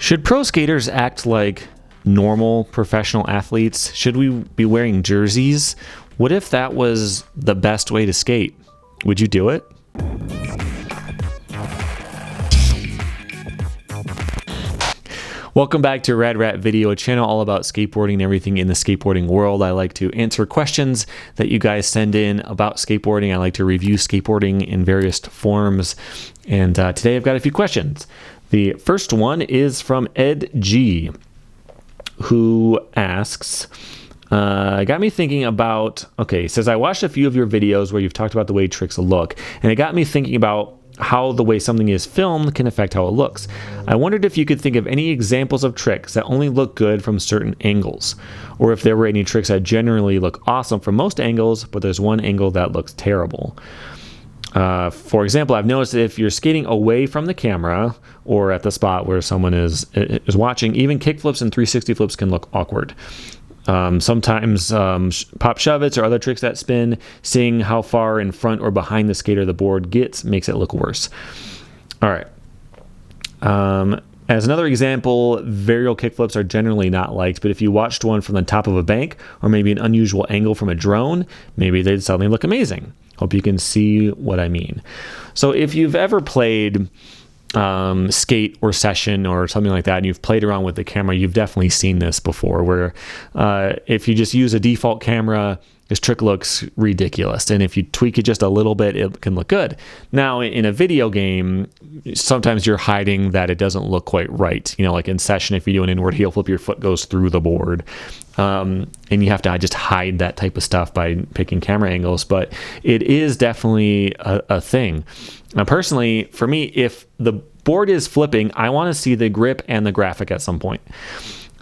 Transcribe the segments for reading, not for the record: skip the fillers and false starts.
Should pro skaters act like normal professional athletes? Should we be wearing jerseys? What if that was the best way to skate? Would you do it? Welcome back to Rad Rat Video, a channel all about skateboarding and everything in the skateboarding world. I like to answer questions that you guys send in about skateboarding. I like to review skateboarding in various forms. And today I've got a few questions. The first one is from Ed G, who asks, got me thinking about, he says, I watched a few of your videos where you've talked about the way tricks look, and it got me thinking about how the way something is filmed can affect how it looks. I wondered if you could think of any examples of tricks that only look good from certain angles, or if there were any tricks that generally look awesome from most angles, but there's one angle that looks terrible. For example, I've noticed that if you're skating away from the camera or at the spot where someone is watching, even kickflips and 360 flips can look awkward. Sometimes pop shove-its or other tricks that spin, seeing how far in front or behind the skater the board gets makes it look worse. All right. As another example, varial kickflips are generally not liked, but if you watched one from the top of a bank or maybe an unusual angle from a drone, maybe they'd suddenly look amazing. Hope you can see what I mean. So if you've ever played skate or session or something like that, and you've played around with the camera, you've definitely seen this before, where if you just use a default camera, this trick looks ridiculous, and if you tweak it just a little bit, it can look good. Now in a video game, sometimes you're hiding that it doesn't look quite right. Like in session, if you do an inward heel flip, your foot goes through the board, and you have to just hide that type of stuff by picking camera angles. But it is definitely a thing. Now personally, for me, if the board is flipping, I want to see the grip and the graphic at some point.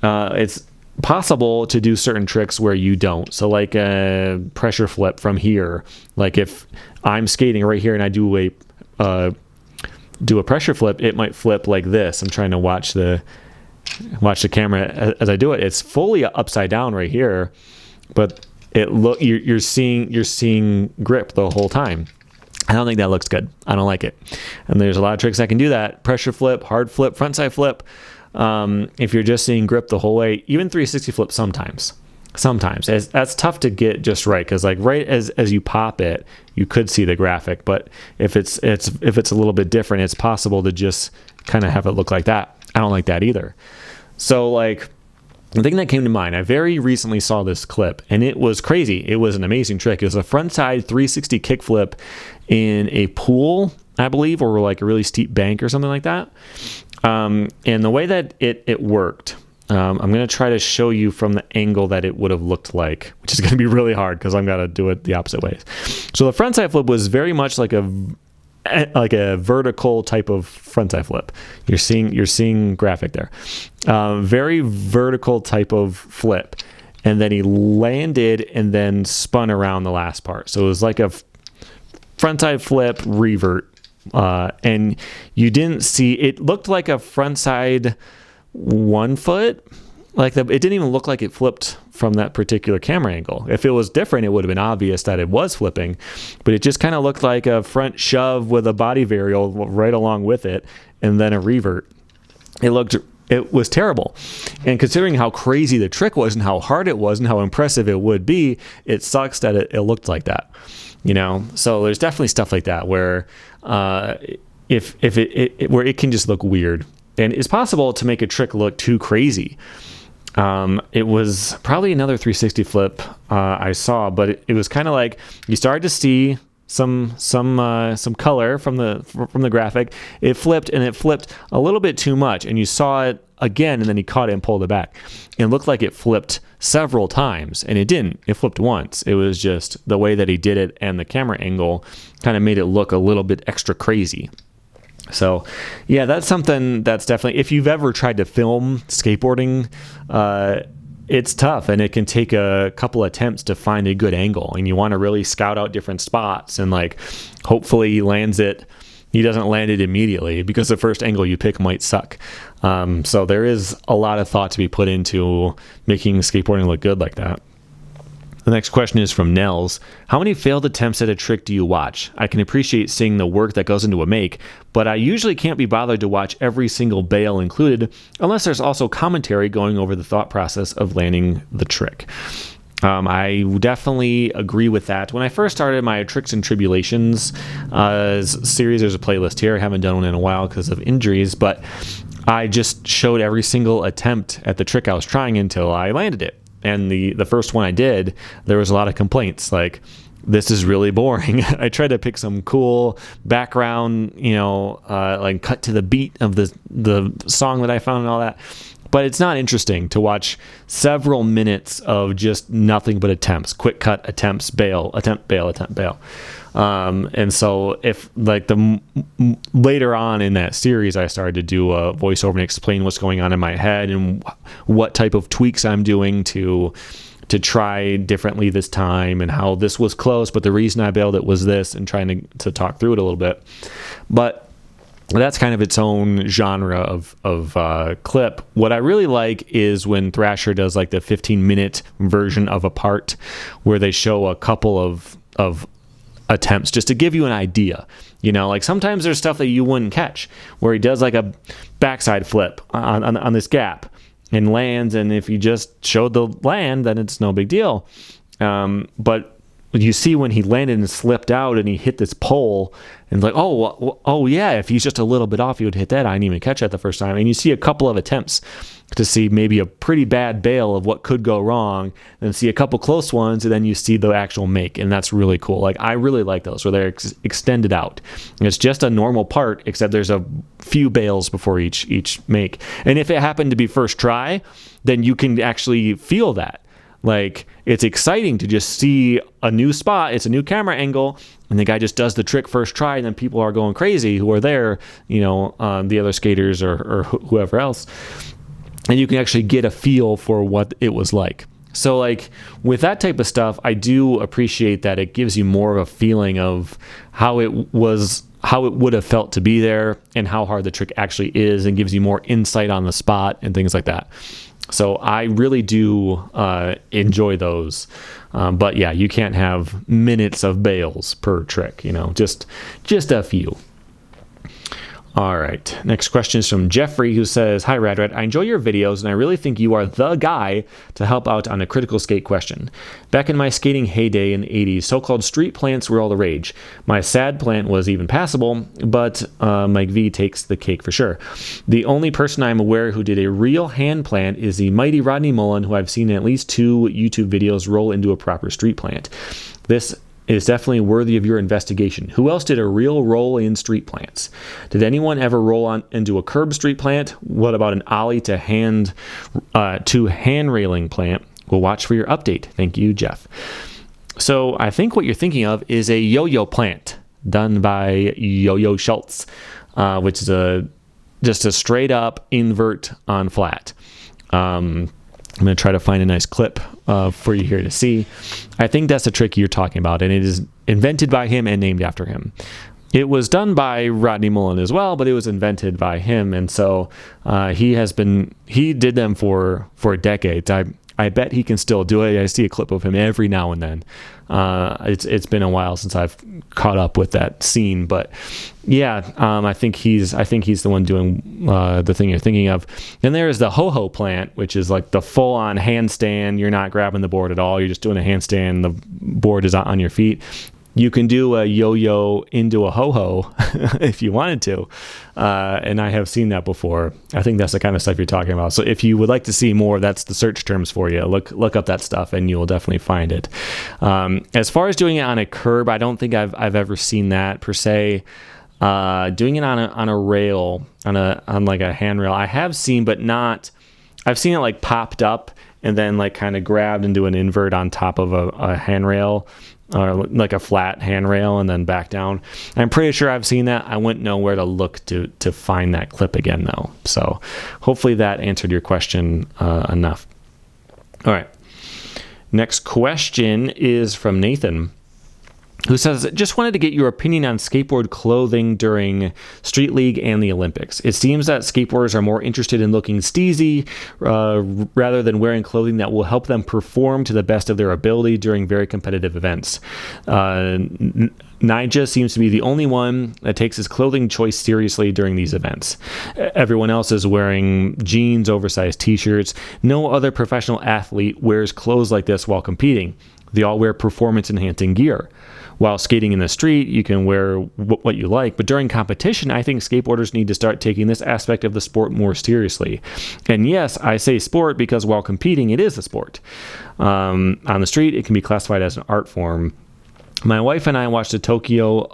It's possible to do certain tricks where you don't. So like a pressure flip from here, like if I'm skating right here and I do a pressure flip, it might flip like this. I'm trying to watch the camera as I do it. It's fully upside down right here, but you're seeing grip the whole time. I don't think that looks good. I don't like it. And there's a lot of tricks that can do that. Pressure flip, hard flip, frontside flip. If you're just seeing grip the whole way, even 360 flip sometimes. That's tough to get just right, because like right as you pop it, you could see the graphic. But if it's a little bit different, it's possible to just kind of have it look like that. I don't like that either. So like the thing that came to mind, I very recently saw this clip, and it was crazy. It was an amazing trick. It was a frontside 360 kickflip in a pool, I believe, or like a really steep bank or something like that. And the way that it worked, I'm going to try to show you from the angle that it would have looked like, which is going to be really hard because I'm going to do it the opposite way. So the frontside flip was very much like a vertical type of frontside flip. You're seeing graphic there. Very vertical type of flip. And then he landed and then spun around the last part. So it was like a frontside flip revert. And you didn't see, it looked like a frontside 1 foot. It didn't even look like it flipped from that particular camera angle. If it was different, it would have been obvious that it was flipping, but it just kind of looked like a front shove with a body varial right along with it, and then a revert. It was terrible. And considering how crazy the trick was and how hard it was and how impressive it would be, it sucks that it looked like that. So there's definitely stuff like that where if where it can just look weird, and it's possible to make a trick look too crazy. It was probably another 360 flip I saw, but it was kind of like you started to see some color from the graphic. It flipped a little bit too much, and you saw it again, and then he caught it and pulled it back. It looked like it flipped several times, and it didn't. It flipped once. It was just the way that he did it, and the camera angle kind of made it look a little bit extra crazy. So yeah, that's something that's definitely, if you've ever tried to film skateboarding, it's tough, and it can take a couple attempts to find a good angle, and you want to really scout out different spots, and like hopefully he doesn't land it immediately, because the first angle you pick might suck. So there is a lot of thought to be put into making skateboarding look good like that. The next question is from Nels. How many failed attempts at a trick do you watch? I can appreciate seeing the work that goes into a make, but I usually can't be bothered to watch every single bail included unless there's also commentary going over the thought process of landing the trick. I definitely agree with that. When I first started my Tricks and Tribulations series, there's a playlist here. I haven't done one in a while because of injuries, but I just showed every single attempt at the trick I was trying until I landed it. And the first one I did, there was a lot of complaints like, this is really boring. I tried to pick some cool background, like cut to the beat of the song that I found and all that. But it's not interesting to watch several minutes of just nothing but attempts, quick cut attempts, bail, attempt, bail, attempt, bail. And so if like later on in that series, I started to do a voiceover and explain what's going on in my head and what type of tweaks I'm doing to try differently this time and how this was close, but the reason I bailed it was this, and trying to talk through it a little bit. But that's kind of its own genre of clip. What I really like is when Thrasher does like the 15-minute version of a part where they show a couple of attempts just to give you an idea. Like sometimes there's stuff that you wouldn't catch where he does like a backside flip on this gap and lands, and if you just showed the land, then it's no big deal. But you see when he landed and slipped out and he hit this pole, and like, oh yeah, if he's just a little bit off, he would hit that. I didn't even catch that the first time. And you see a couple of attempts to see maybe a pretty bad bail of what could go wrong, then see a couple close ones, and then you see the actual make, and that's really cool. Like I really like those where they're extended out. And it's just a normal part, except there's a few bails before each make. And if it happened to be first try, then you can actually feel that. Like, it's exciting to just see a new spot. It's a new camera angle, and the guy just does the trick first try, and then people are going crazy who are there, the other skaters or whoever else. And you can actually get a feel for what it was like. So, like, with that type of stuff, I do appreciate that it gives you more of a feeling of how it would have felt to be there and how hard the trick actually is, and gives you more insight on the spot and things like that. So I really do enjoy those. But yeah, you can't have minutes of bails per trick, just a few. All right. Next question is from Jeffrey, who says, "Hi, Radred. I enjoy your videos, and I really think you are the guy to help out on a critical skate question. Back in my skating heyday in the 80s, so-called street plants were all the rage. My sad plant was even passable, but Mike V takes the cake for sure. The only person I'm aware who did a real hand plant is the mighty Rodney Mullen, who I've seen in at least 2 YouTube videos roll into a proper street plant. This is definitely worthy of your investigation. Who else did a real roll-in street plants? Did anyone ever roll on into a curb street plant? What about an ollie to hand railing plant? We'll watch for your update. Thank you, Jeff." So I think what you're thinking of is a yo-yo plant done by Yo-Yo Schultz, which is just a straight up invert on flat. I'm going to try to find a nice clip for you here to see. I think that's the trick you're talking about, and it is invented by him and named after him. It was done by Rodney Mullen as well, but it was invented by him, and so he did them for decades. I bet he can still do it. I see a clip of him every now and then. It's been a while since I've caught up with that scene, but yeah, I think he's the one doing the thing you're thinking of. Then there is the ho-ho plant, which is like the full-on handstand. You're not grabbing the board at all. You're just doing a handstand. The board is on your feet. You can do a yo-yo into a ho-ho if you wanted to. And I have seen that before. I think that's the kind of stuff you're talking about. So if you would like to see more, that's the search terms for you. Look up that stuff and you will definitely find it. As far as doing it on a curb, I don't think I've ever seen that per se. Doing it on a rail, on like a handrail, I have seen, but not. I've seen it like popped up and then like kind of grabbed and do an invert on top of a handrail. Or like a flat handrail and then back down. I'm pretty sure I've seen that. I wouldn't know where to look to find that clip again, though. So hopefully that answered your question enough. All right. Next question is from Nathan. who says, just wanted to get your opinion on skateboard clothing during Street League and the Olympics. It seems that skateboarders are more interested in looking steezy rather than wearing clothing that will help them perform to the best of their ability during very competitive events. Nyjah seems to be the only one that takes his clothing choice seriously during these events. Everyone else is wearing jeans, oversized t-shirts. No other professional athlete wears clothes like this while competing. They all wear performance-enhancing gear. While skating in the street, you can wear what you like, but during competition, I think skateboarders need to start taking this aspect of the sport more seriously. And yes, I say sport because while competing, it is a sport. On the street, it can be classified as an art form. My wife and I watched the Tokyo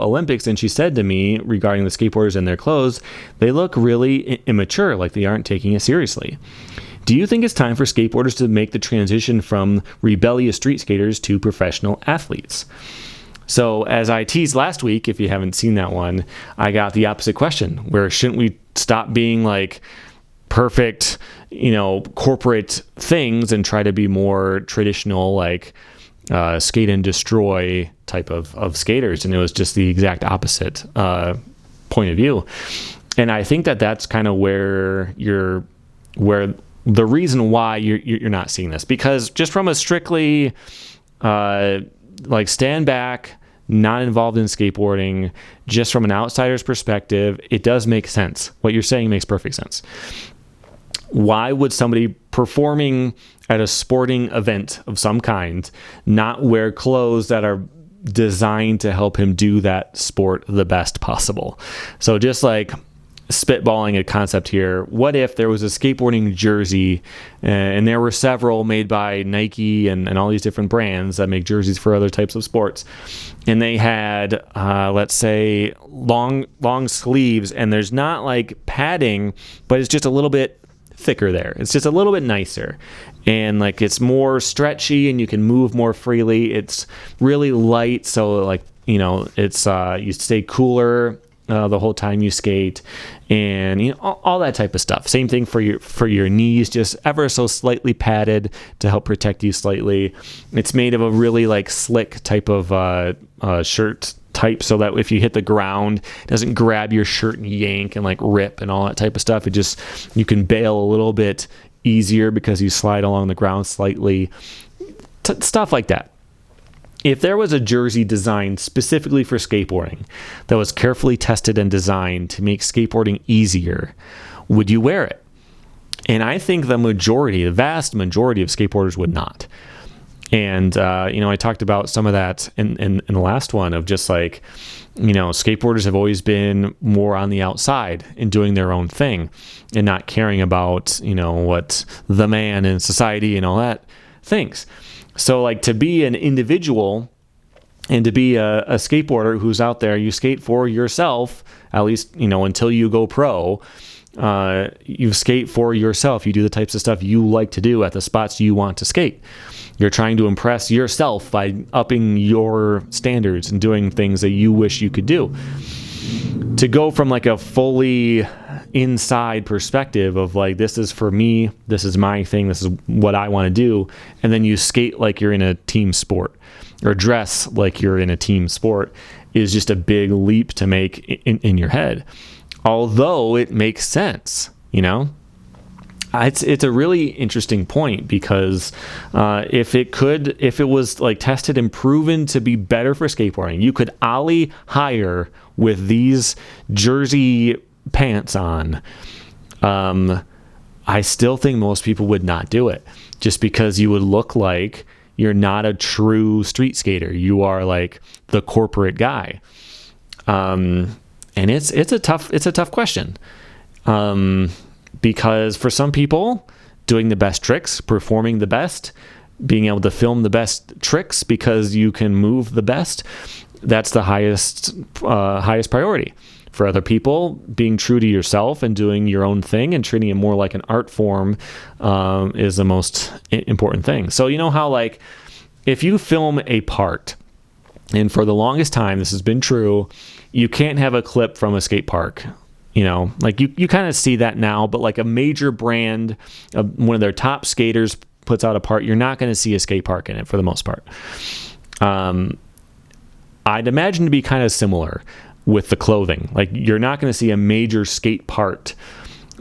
Olympics, and she said to me regarding the skateboarders and their clothes, they look really immature, like they aren't taking it seriously. Do you think it's time for skateboarders to make the transition from rebellious street skaters to professional athletes? So as I teased last week, if you haven't seen that one, I got the opposite question, where shouldn't we stop being like perfect, corporate things and try to be more traditional, like skate and destroy type of skaters? And it was just the exact opposite point of view. And I think that that's kind of where the reason why you're not seeing this, because just from a strictly like stand back, not involved in skateboarding, just from an outsider's perspective, it does make sense. What you're saying makes perfect sense. Why would somebody performing at a sporting event of some kind not wear clothes that are designed to help him do that sport the best possible? So just like spitballing a concept here, what if there was a skateboarding jersey, and there were several made by Nike and all these different brands that make jerseys for other types of sports, and they had let's say long sleeves, and there's not like padding, but it's just a little bit thicker there. It's just a little bit nicer, and like it's more stretchy and you can move more freely. It's really light, so like it's you stay cooler the whole time you skate, and all that type of stuff. Same thing for your knees, just ever so slightly padded to help protect you slightly. It's made of a really like slick type of shirt type, so that if you hit the ground, it doesn't grab your shirt and yank and like rip and all that type of stuff. You can bail a little bit easier because you slide along the ground slightly. Stuff like that. If there was a jersey designed specifically for skateboarding that was carefully tested and designed to make skateboarding easier, would you wear it? And I think the vast majority of skateboarders would not. And, I talked about some of that in the last one of just like, skateboarders have always been more on the outside and doing their own thing and not caring about, what the man in society and all that thinks. So like to be an individual and to be a skateboarder who's out there, you skate for yourself, at least, until you go pro. You skate for yourself. You do the types of stuff you like to do at the spots you want to skate. You're trying to impress yourself by upping your standards and doing things that you wish you could do. To go from like a fully inside perspective of like, this is for me, this is my thing, this is what I want to do, and then you skate like you're in a team sport or dress like you're in a team sport, is just a big leap to make in your head. Although it makes sense, It's a really interesting point, because if it was like tested and proven to be better for skateboarding, you could ollie higher with these jersey pants on. I still think most people would not do it, just because you would look like you're not a true street skater. You are like the corporate guy. And it's a tough question. Because for some people, doing the best tricks, performing the best, being able to film the best tricks because you can move the best, that's the highest priority. For other people, being true to yourself and doing your own thing and treating it more like an art form is the most important thing. So how like if you film a part, and for the longest time this has been true, you can't have a clip from a skate park. Like you kind of see that now, but like a major brand, one of their top skaters puts out a part, you're not going to see a skate park in it for the most part. I'd imagine to be kind of similar with the clothing. Like, you're not going to see a major skate part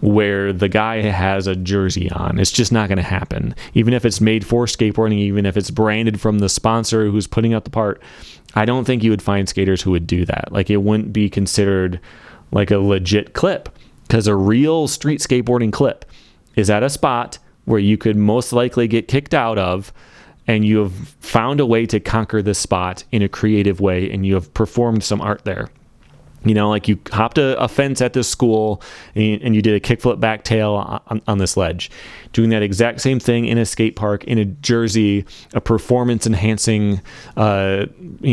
where the guy has a jersey on. It's just not going to happen. Even if it's made for skateboarding, even if it's branded from the sponsor who's putting out the part, I don't think you would find skaters who would do that. Like, it wouldn't be considered like a legit clip, because a real street skateboarding clip is at a spot where you could most likely get kicked out of, and you have found a way to conquer this spot in a creative way, and you have performed some art there. You know, like you hopped a fence at this school and you did a kickflip back tail on this ledge. Doing that exact same thing in a skate park, in a jersey, a performance enhancing, materials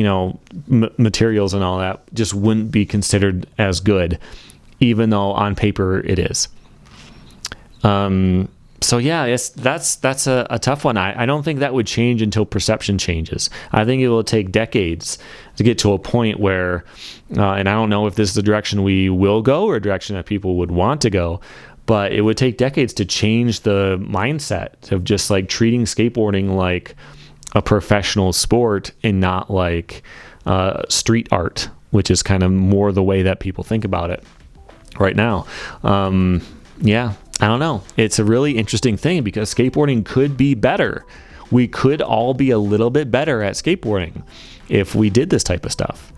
and all that just wouldn't be considered as good, even though on paper it is. So yeah, that's a tough one. I don't think that would change until perception changes. I think it will take decades to get to a point where, and I don't know if this is the direction we will go or a direction that people would want to go, but it would take decades to change the mindset of just like treating skateboarding like a professional sport and not like street art, which is kind of more the way that people think about it right now. Yeah. I don't know. It's a really interesting thing because skateboarding could be better. We could all be a little bit better at skateboarding if we did this type of stuff.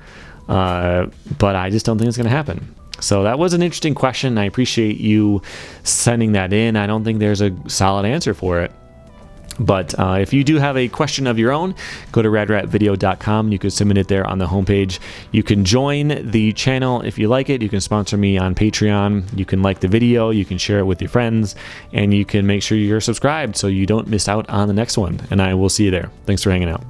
But I just don't think it's going to happen. So that was an interesting question. I appreciate you sending that in. I don't think there's a solid answer for it. But if you do have a question of your own, go to radratvideo.com. You can submit it there on the homepage. You can join the channel if you like it. You can sponsor me on Patreon. You can like the video. You can share it with your friends. And you can make sure you're subscribed so you don't miss out on the next one. And I will see you there. Thanks for hanging out.